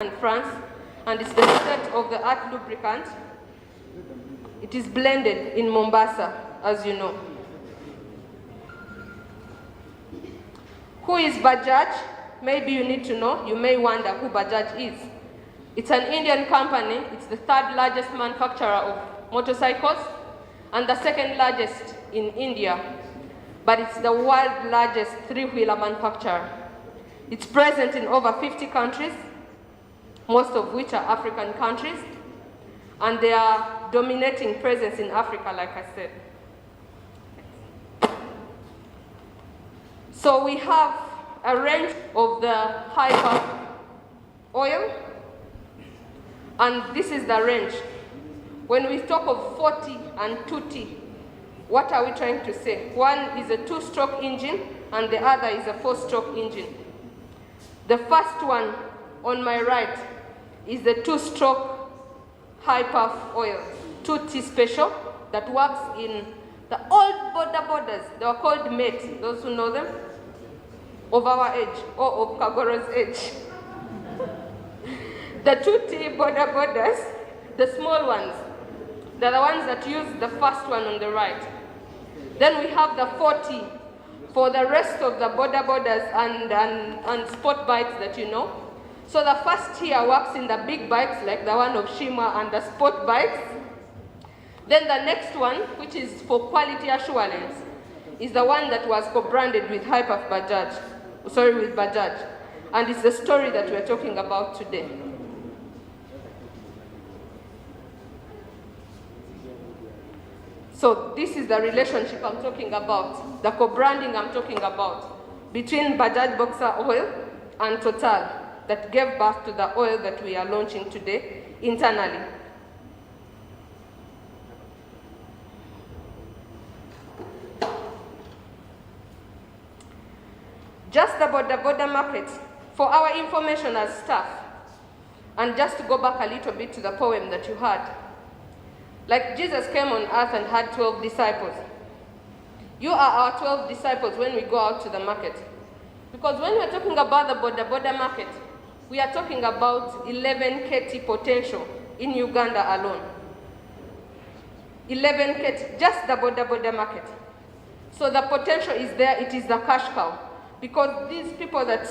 and France, and it's the state-of-the-art lubricant. It is blended in Mombasa, as you know. Who is Bajaj? Maybe you need to know. You may wonder who Bajaj is. It's an Indian company. It's the third largest manufacturer of motorcycles and the second largest in India, but it's the world's largest three-wheeler manufacturer. It's present in over 50 countries, most of which are African countries, and they are dominating presence in Africa, like I said. So we have a range of the hyper oil, and this is the range. When we talk of 40 and 2T, what are we trying to say? One is a 2-stroke engine, and the other is a 4-stroke engine. The first one on my right is the 2-stroke high-perf oil, 2T special, that works in the old borders. They were called mate, those who know them, of our age, or of Kagoro's age. The 2T borders, the small ones, they're the ones that use the first one on the right. Then we have the 40 for the rest of the borders and sport bikes that you know. So the first here works in the big bikes like the one of Shima and the sport bikes. Then the next one, which is for quality assurance, is the one that was co-branded with Bajaj. And it's the story that we're talking about today. So this is the relationship I'm talking about, the co-branding I'm talking about, between Bajaj Boxer Oil and Total, that gave birth to the oil that we are launching today internally. Just the border market, for our information as staff, and just to go back a little bit to the poem that you heard. Like Jesus came on earth and had 12 disciples. You are our 12 disciples when we go out to the market. Because when we're talking about the border market, we are talking about 11 KT potential in Uganda alone. 11 KT, just the border market. So the potential is there, it is the cash cow. Because these people that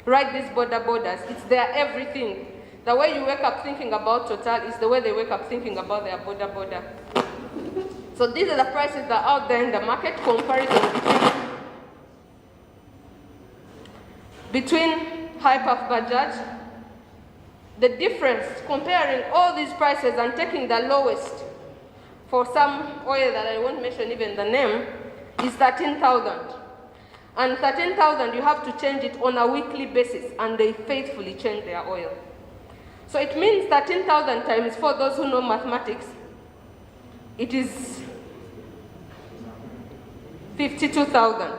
ride these borders, it's their everything. The way you wake up thinking about Total is the way they wake up thinking about their border. So these are the prices that are out there in the market, comparison between Hyperf Bajaj. The difference, comparing all these prices and taking the lowest for some oil that I won't mention even the name, is 13,000. And 13,000, you have to change it on a weekly basis, and they faithfully change their oil. So it means 13,000 times, for those who know mathematics, it is 52,000.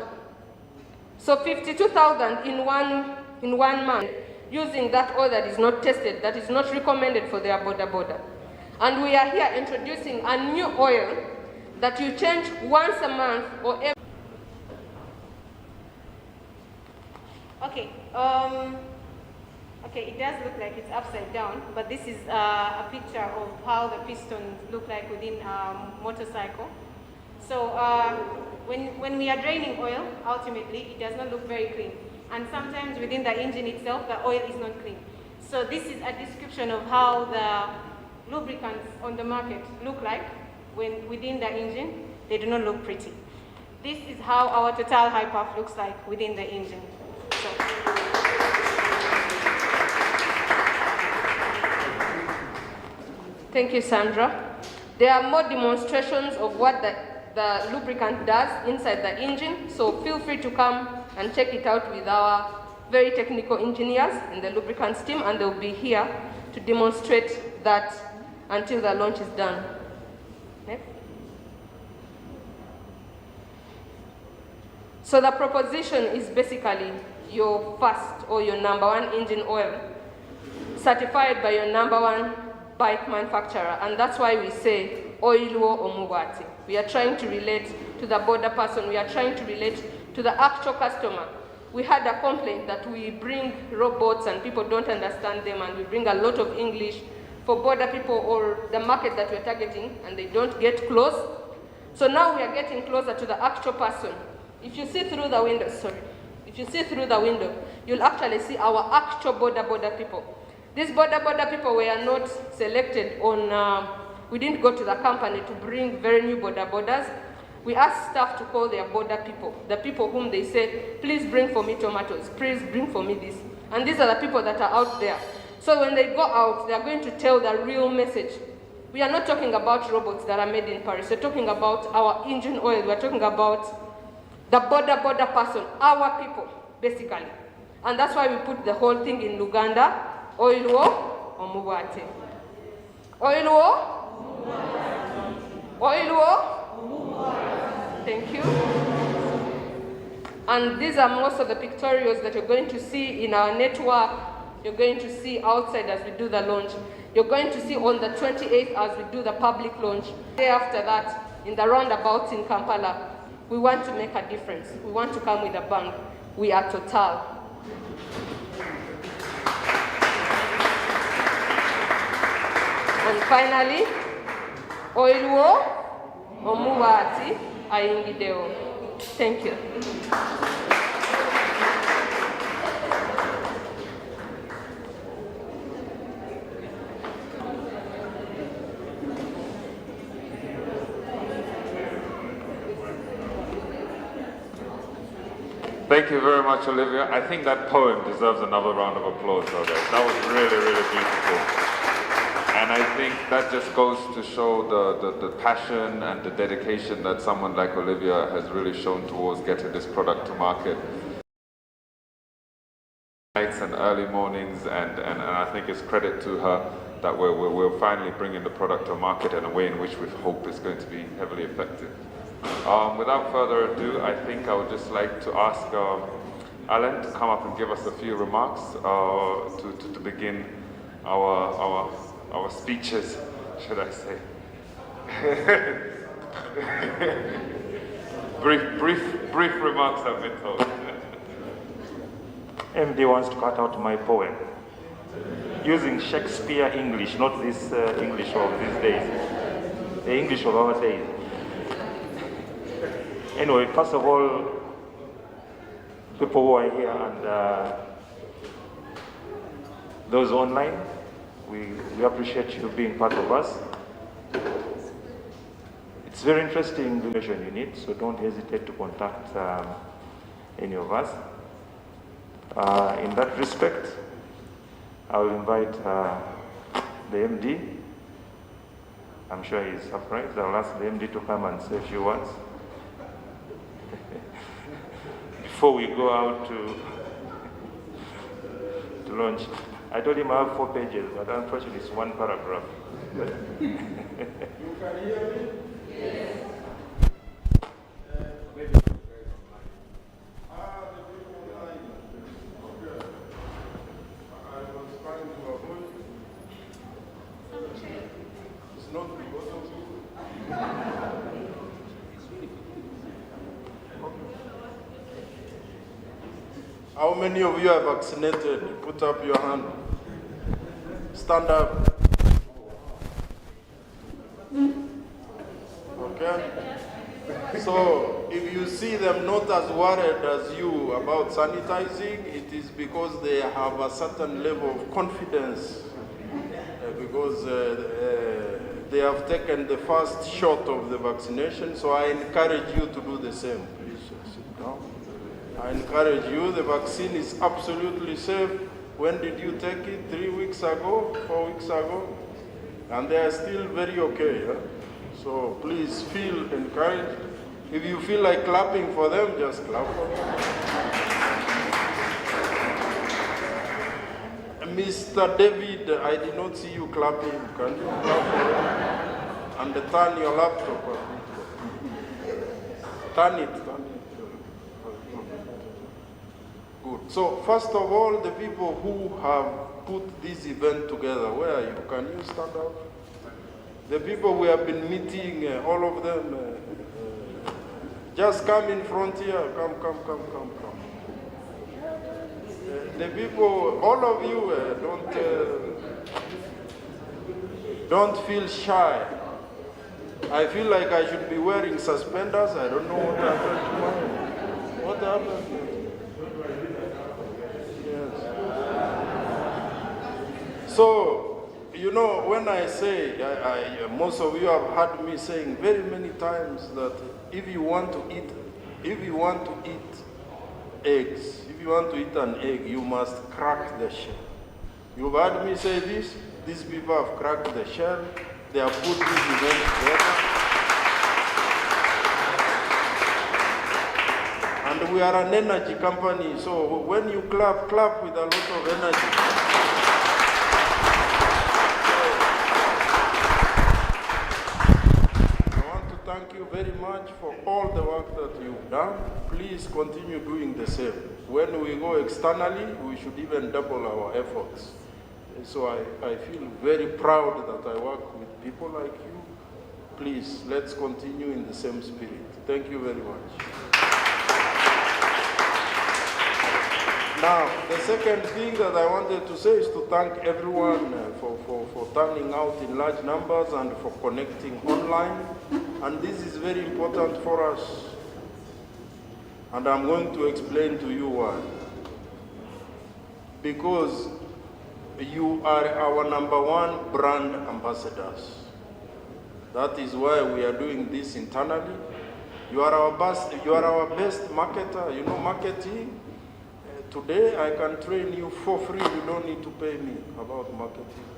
So 52,000 in one month, using that oil that is not tested, that is not recommended for their border. And we are here introducing a new oil that you change once a month or every. Okay. Okay, it does look like it's upside down, but this is a picture of how the pistons look like within a motorcycle. So when we are draining oil, ultimately, it does not look very clean. And sometimes within the engine itself, the oil is not clean. So this is a description of how the lubricants on the market look like when within the engine. They do not look pretty. This is how our Total Hyperf looks like within the engine. So. Thank you, Sandra. There are more demonstrations of what the lubricant does inside the engine, so feel free to come and check it out with our very technical engineers in the lubricants team, and they'll be here to demonstrate that until the launch is done. Next. So the proposition is basically your first or your number one engine oil, certified by your number one bike manufacturer, and that's why we say Oilwo Omubati. We are trying to relate to the border person, we are trying to relate to the actual customer we had a complaint that we bring robots and people don't understand them, and we bring a lot of English for border people or the market that we're targeting, and they don't get close. So now we are getting closer to the actual person. If you see through the window, if you see through the window, you'll actually see our actual border people. These border people were not selected on, we didn't go to the company to bring very new borders. We asked staff to call their border people, the people whom they said, please bring for me tomatoes, please bring for me this. And these are the people that are out there. So when they go out, they are going to tell the real message. We are not talking about robots that are made in Paris. We're talking about our engine oil. We're talking about the border person, our people, basically. And that's why we put the whole thing in Uganda. Oil wo omubwate. Oil wo? Oil wo? Thank you. And these are most of the pictorials that you're going to see in our network. You're going to see outside as we do the launch. You're going to see on the 28th as we do the public launch. Day after that, in the roundabouts in Kampala, we want to make a difference. We want to come with a bang. We are Total. And finally, oil wo omuwati ayingideo. Thank you. Thank you very much, Olivia. I think that poem deserves another round of applause, though, guys. That was really, really beautiful. And I think that just goes to show the passion and the dedication that someone like Olivia has really shown towards getting this product to market. Nights and early mornings, and I think it's credit to her that we're finally bringing the product to market in a way in which we hope is going to be heavily effective. Without further ado, I think I would just like to ask Alan to come up and give us a few remarks to begin our speeches, should I say. brief remarks have been told. MD wants to cut out my poem using Shakespeare English, not this English of these days, the English of our days. Anyway, first of all, people who are here and those online, we appreciate you being part of us. It's very interesting information you need, so don't hesitate to contact any of us. In that respect, I will invite the MD. I'm sure he's surprised. I'll ask the MD to come and say a few words before we go out to launch. I told him I have 4 pages, but unfortunately it's 1 paragraph. You can hear me? Yes. How many of you are vaccinated? Put up your hand. Stand up. Okay? So, if you see them not as worried as you about sanitizing, it is because they have a certain level of confidence because they have taken the first shot of the vaccination. So I encourage you to do the same. Please sit down. I encourage you, the vaccine is absolutely safe. When did you take it? 3 weeks ago? 4 weeks ago? And they are still very okay. Huh? So please feel encouraged. If you feel like clapping for them, just clap for them. Mr. David, I did not see you clapping. Can you clap for them? And turn your laptop. Turn it. Good. So first of all, the people who have put this event together, where are you? Can you stand up? The people we have been meeting, all of them, just come in front here. Come. the people, all of you, don't feel shy. I feel like I should be wearing suspenders. I don't know what happened to mine. What happened? Yes. So, you know, when I say, most of you have heard me saying very many times that if you want to eat eggs, if you want to eat an egg, you must crack the shell. You've heard me say this? These people have cracked the shell. They have put this event together. And we are an energy company, so when you clap, clap with a lot of energy. I want to thank you very much for all the work that you've done. Please continue doing the same. When we go externally, we should even double our efforts. So I feel very proud that I work with people like you. Please, let's continue in the same spirit. Thank you very much. Now, the second thing that I wanted to say is to thank everyone for turning out in large numbers and for connecting online. And this is very important for us. And I'm going to explain to you why. Because you are our #1 brand ambassadors. That is why we are doing this internally. You are our best marketer. You know marketing. Today I can train you for free. You don't need to pay me about marketing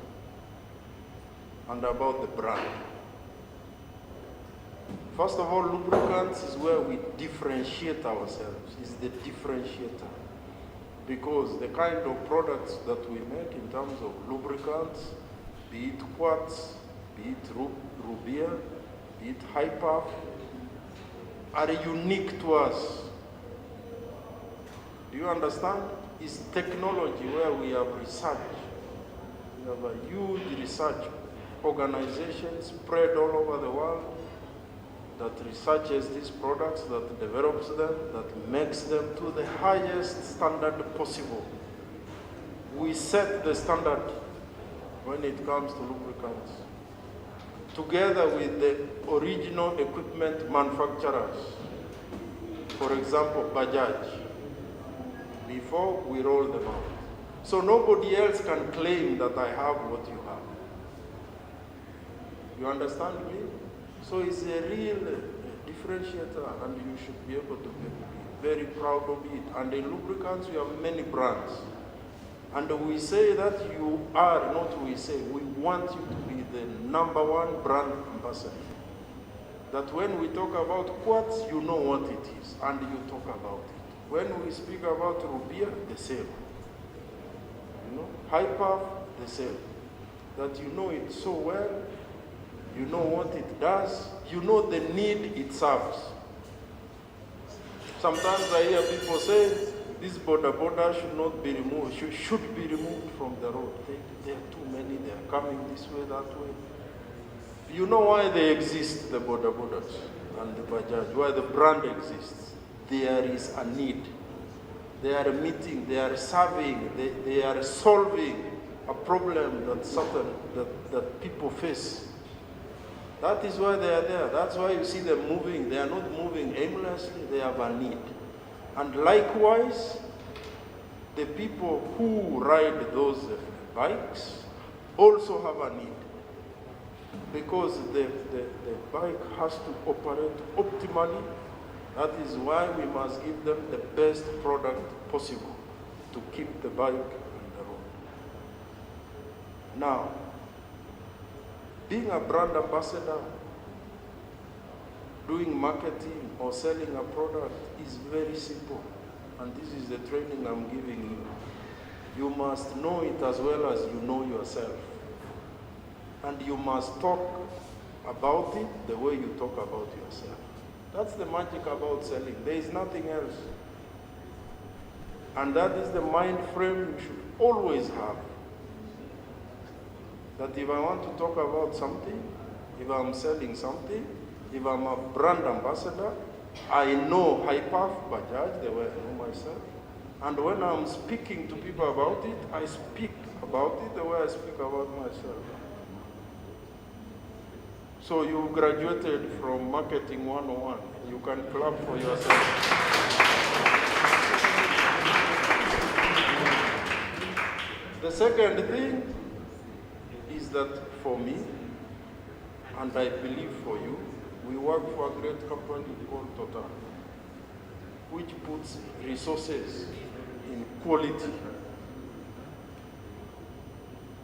and about the brand. First of all, lubricants is where we differentiate ourselves. It's the differentiator. Because the kind of products that we make in terms of lubricants, be it quartz, be it Rubia, be it Hyper, are unique to us. Do you understand? It's technology where we have research. We have a huge research organization spread all over the world that researches these products, that develops them, that makes them to the highest standard possible. We set the standard when it comes to lubricants, together with the original equipment manufacturers. For example, Bajaj, before we roll them out. So nobody else can claim that I have what you have. You understand me? So it's a real differentiator, and you should be able to be very proud of it. And in lubricants, we have many brands. And we say that you are, not we say, we want you to be the #1 brand ambassador. That when we talk about quartz, you know what it is, and you talk about it. When we speak about Rubia, the same. You know, Hyper, the same. That you know it so well, you know what it does, you know the need it serves. Sometimes I hear people say, this border should not be removed, should be removed from the road. There are too many, they are coming this way, that way. You know why they exist, the border and the Bajaj, why the brand exists. There is a need. They are meeting, they are serving, they are solving a problem that people face. That is why they are there. That's why you see them moving. They are not moving aimlessly, they have a need. And likewise, the people who ride those bikes also have a need. Because the bike has to operate optimally. That is why we must give them the best product possible to keep the bike on the road. Now, being a brand ambassador, doing marketing or selling a product is very simple. And this is the training I'm giving you. You must know it as well as you know yourself. And you must talk about it the way you talk about yourself. That's the magic about selling. There is nothing else. And that is the mind frame you should always have. That if I want to talk about something, if I'm selling something, if I'm a brand ambassador, I know Hyper, Bajaj, the way I know myself. And when I'm speaking to people about it, I speak about it the way I speak about myself. So you graduated from Marketing 101. You can clap for yourself. The second thing is that for me, and I believe for you, we work for a great company called Total, which puts resources in quality.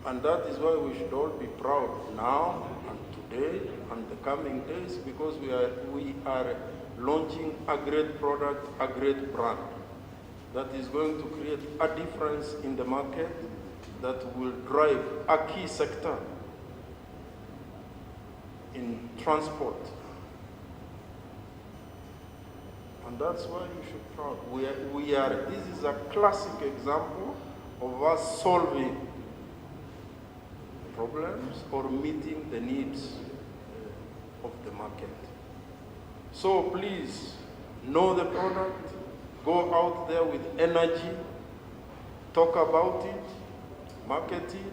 And that is why we should all be proud now and today and the coming days, because we are launching a great product, a great brand that is going to create a difference in the market, that will drive a key sector in transport. And that's why you should be proud. This is a classic example of us solving problems or meeting the needs of the market. So please, know the product, go out there with energy, talk about it, market it,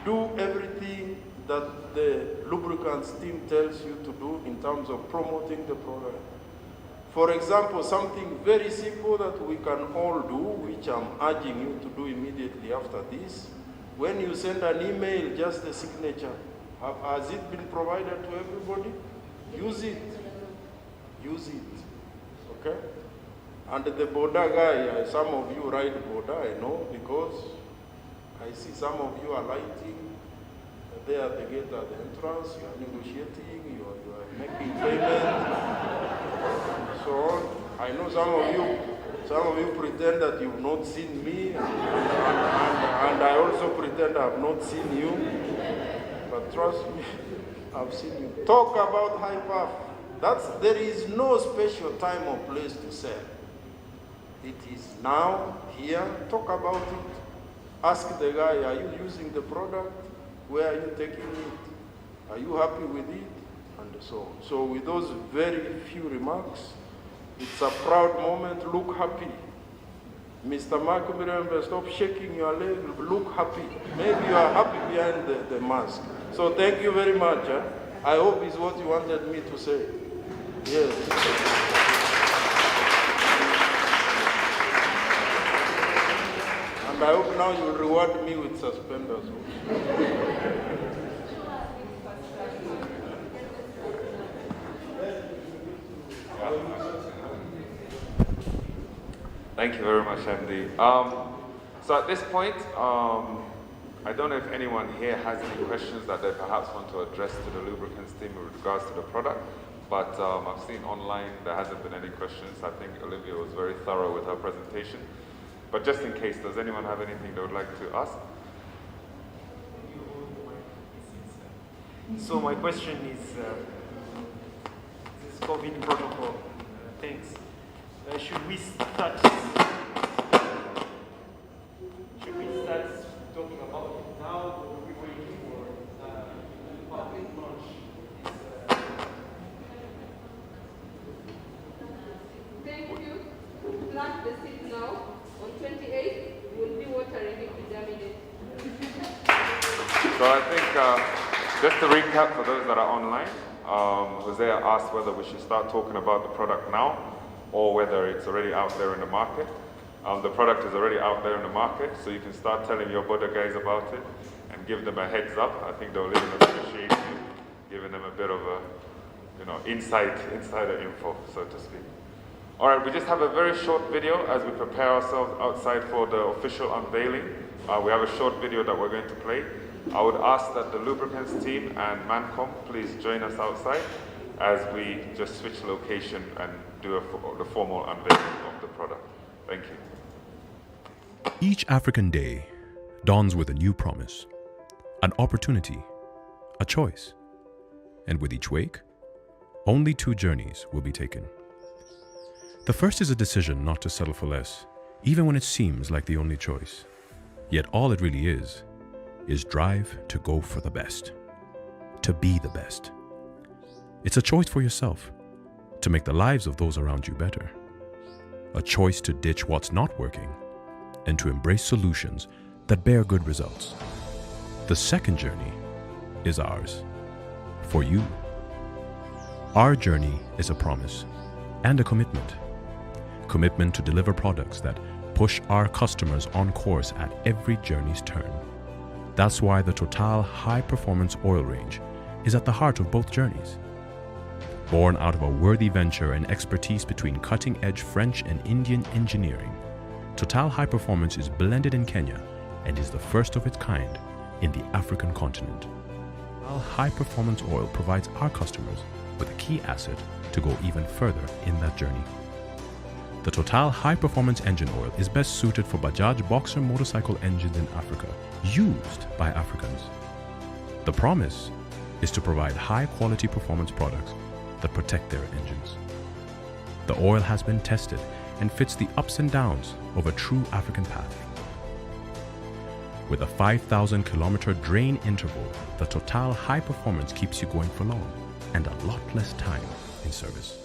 do everything that the lubricants team tells you to do in terms of promoting the product. For example, something very simple that we can all do, which I'm urging you to do immediately after this, when you send an email, just a signature. Has it been provided to everybody? Use it. Use it. Okay? And the Boda guy, some of you ride Boda, I know, because I see some of you are lighting there at the gate at the entrance, you are negotiating, you are making payment, so on. I know some of you pretend that you've not seen me, and I also pretend I've not seen you, but trust me, I've seen you. Talk about HiPAF. There is no special time or place to sell. It is now, here, talk about it. Ask the guy, are you using the product? Where are you taking it? Are you happy with it? And so on. So with those very few remarks, it's a proud moment. Look happy. Mr. Mark Mirembe, stop shaking your leg. Look happy. Maybe you are happy behind the mask. So thank you very much. I hope it's what you wanted me to say. Yes. And I hope now you will reward me with suspenders. Thank you very much, MD. So at this point, I don't know if anyone here has any questions that they perhaps want to address to the lubricants team with regards to the product, but I've seen online there hasn't been any questions. I think Olivia was very thorough with her presentation. But just in case, does anyone have anything they would like to ask? So my question is, this COVID protocol, thanks. Should we start talking about it now, or are we waiting for public launch? Thank you. Plant the seed now. On 28th, we'll be watering it to germinate. So I think, just to recap for those that are online, Hosea asked whether we should start talking about the product now or whether it's already out there in the market. The product is already out there in the market, so you can start telling your border guys about it and give them a heads up. I think they'll even appreciate you giving them a bit of a, insider info, so to speak. All right, we just have a very short video as we prepare ourselves outside for the official unveiling. We have a short video that we're going to play. I would ask that the lubricants team and Mancom please join us outside as we just switch location and do the formal unveiling of the product. Thank you. Each African day dawns with a new promise, an opportunity, a choice. And with each wake, only 2 journeys will be taken. The first is a decision not to settle for less, even when it seems like the only choice. Yet all it really is drive to go for the best, to be the best. It's a choice for yourself, to make the lives of those around you better. a choice to ditch what's not working and to embrace solutions that bear good results. The second journey is ours, for you. Our journey is a promise and a commitment. Commitment to deliver products that push our customers on course at every journey's turn. That's why the Total High Performance Oil range is at the heart of both journeys. Born out of a worthy venture and expertise between cutting-edge French and Indian engineering, Total High Performance is blended in Kenya and is the first of its kind in the African continent. Total High Performance Oil provides our customers with a key asset to go even further in that journey. The Total High Performance Engine Oil is best suited for Bajaj Boxer motorcycle engines in Africa, used by Africans. The promise is to provide high-quality performance products that protect their engines. The oil has been tested and fits the ups and downs of a true African path. With a 5,000-kilometer drain interval, the Total High Performance keeps you going for long and a lot less time in service.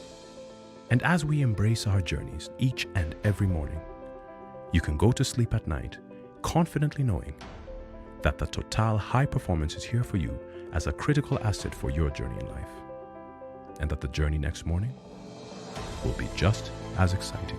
And as we embrace our journeys each and every morning, you can go to sleep at night confidently knowing that the Total High Performance is here for you as a critical asset for your journey in life, and that the journey next morning will be just as exciting.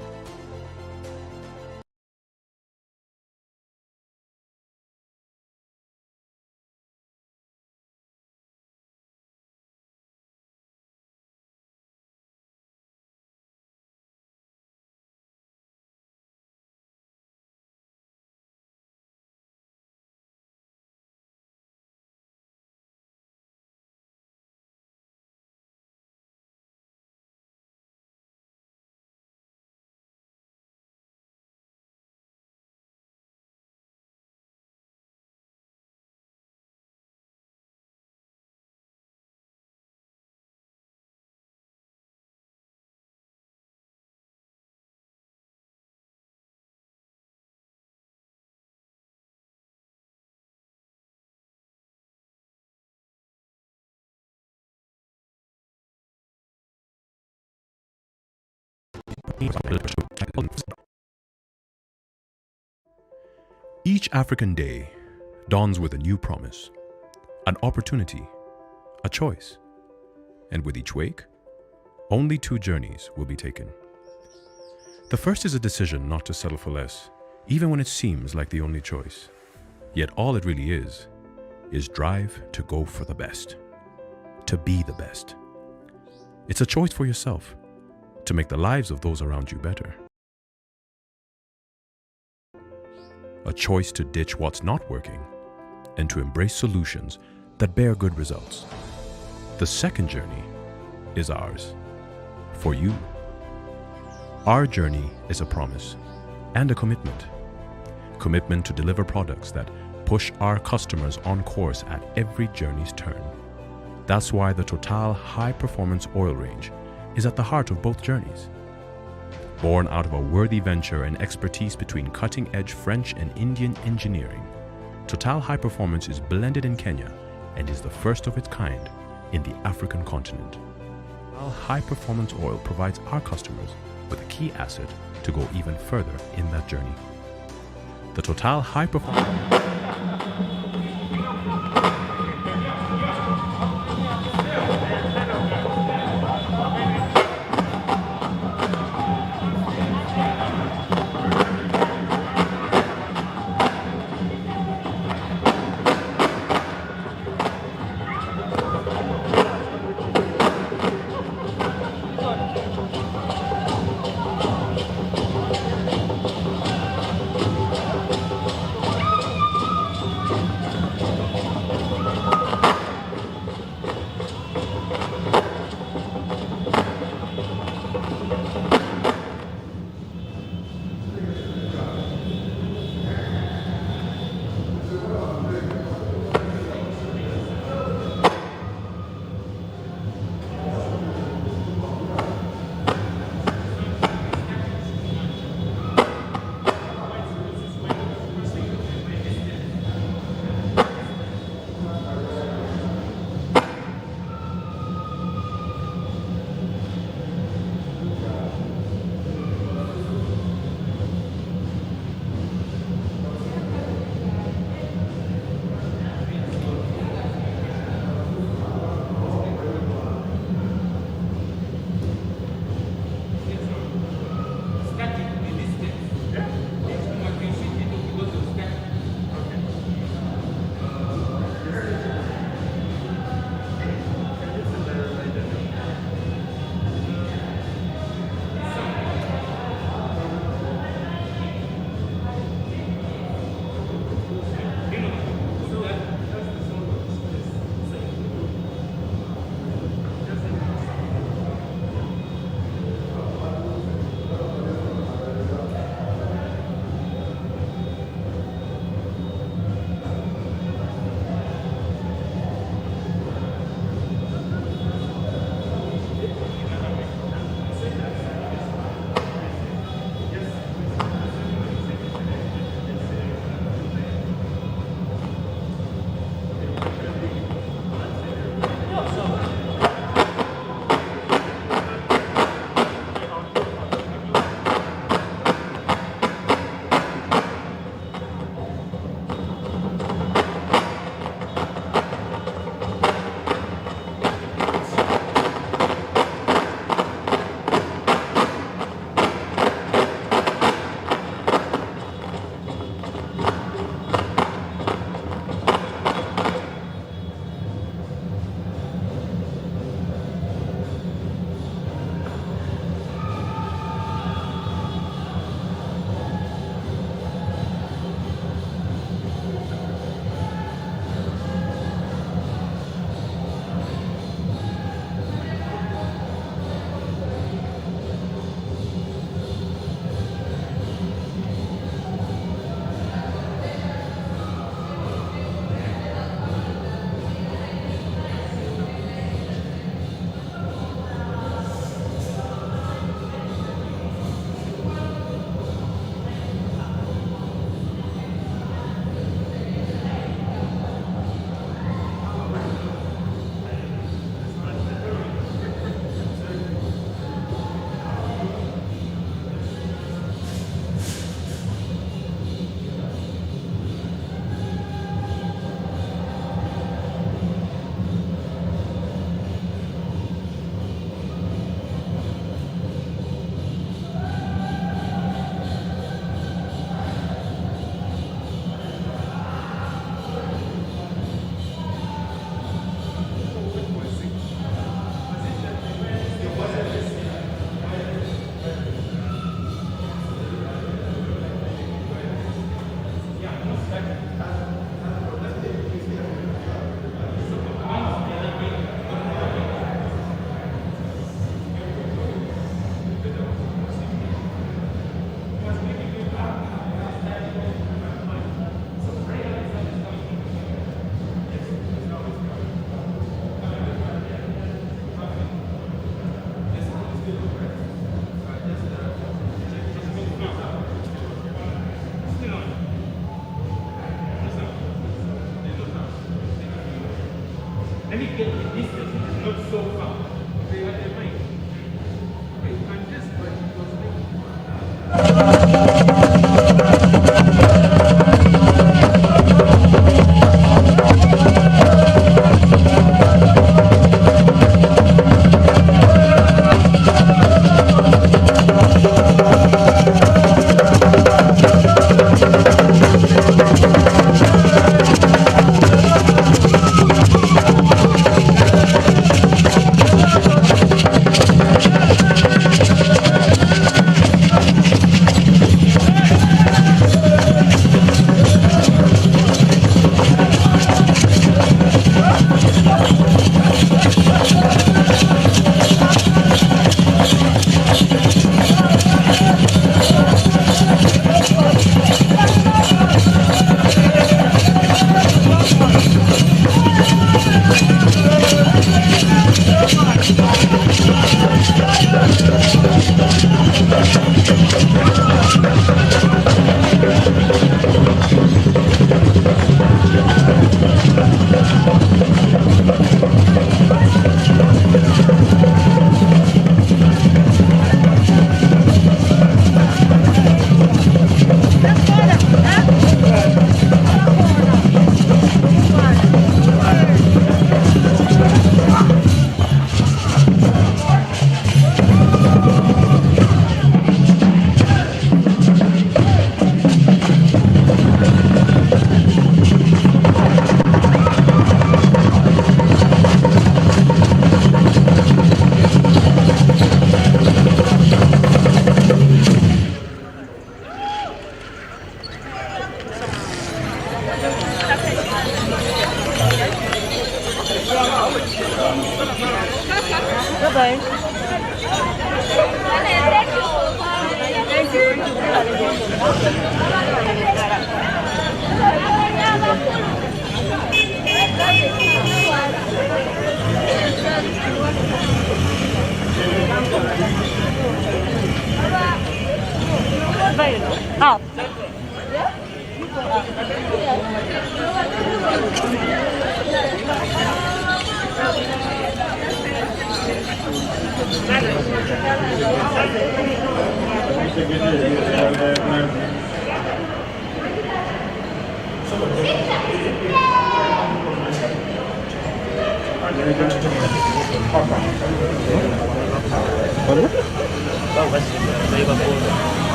Each African day dawns with a new promise, an opportunity, a choice. And with each wake, only two journeys will be taken. The first is a decision not to settle for less, even when it seems like the only choice. Yet all it really is drive to go for the best, to be the best. It's a choice for yourself, to make the lives of those around you better. A choice to ditch what's not working and to embrace solutions that bear good results. The second journey is ours, for you. Our journey is a promise and a commitment. Commitment to deliver products that push our customers on course at every journey's turn. That's why the Total High Performance Oil range is at the heart of both journeys. Born out of a worthy venture and expertise between cutting-edge French and Indian engineering, Total High Performance is blended in Kenya and is the first of its kind in the African continent. Total High Performance Oil provides our customers with a key asset to go even further in that journey. The Total High Performance Let me get the distance, which is not so far. They are the mind. Okay, and this one was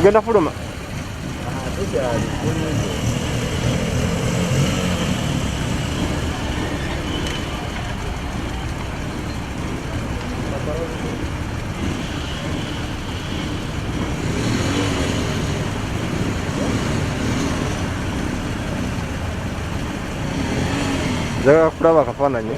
Mugenda fuluma. Njagala kulaba akafaananyi.